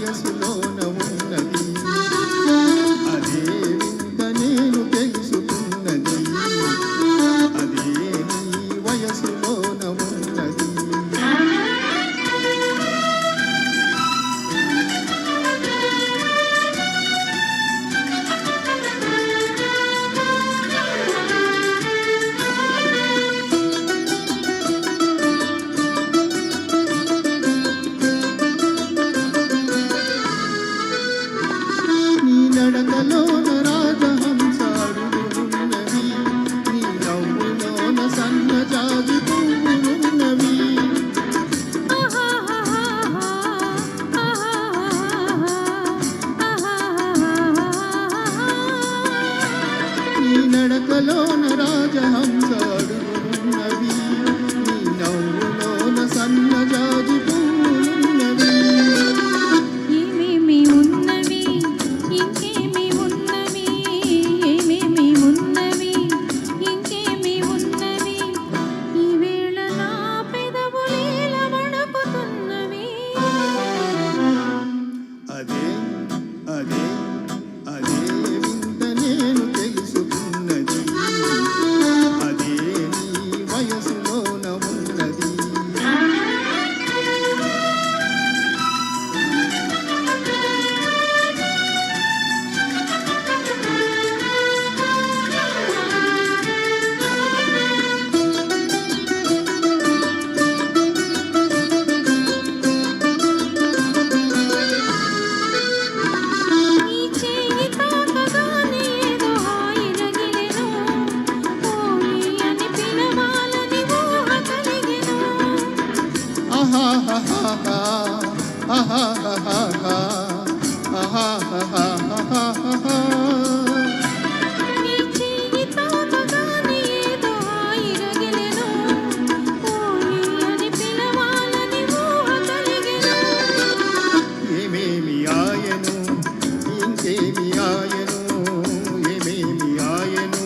వయసులోన ఉన్నది అదే వింత నేను తెలుసుకున్నది అదే నీ వయసులోన ఉన్నది నడకలోన రాజహంస అడుగులున్నవి నీ నవ్వులోన సన్నజాజి పువ్వులున్నవి నీ నడకలోన రాజహంస అడుగులున్నవి నీ నవ్వులోన సన్నజాజి పువ్వులున్నవి అదే అదే అదే వింత నేను తెలుసుకున్నది అదే నీ వయసులోన ఉన్నది ఏమేమి ఆయను ఇంకేమి ఆయను ఏమేమి ఆయను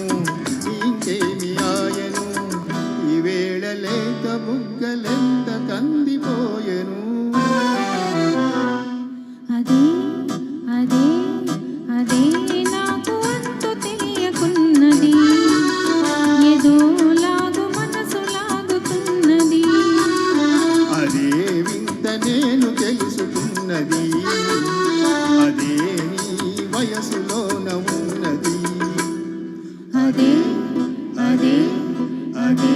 ఇంకేమి ఆయను ఈ వేళ లేత బుగ్గలెంత కందిపోయెను అదే అదే అదే నాకు అంతు తెలియకున్నది ఏదోలాగు మనసు లాగుతున్నది అదే వింత నేను తెలుసుకున్నది అదే నీ వయసులోన ఉన్నది అదే అదే అదే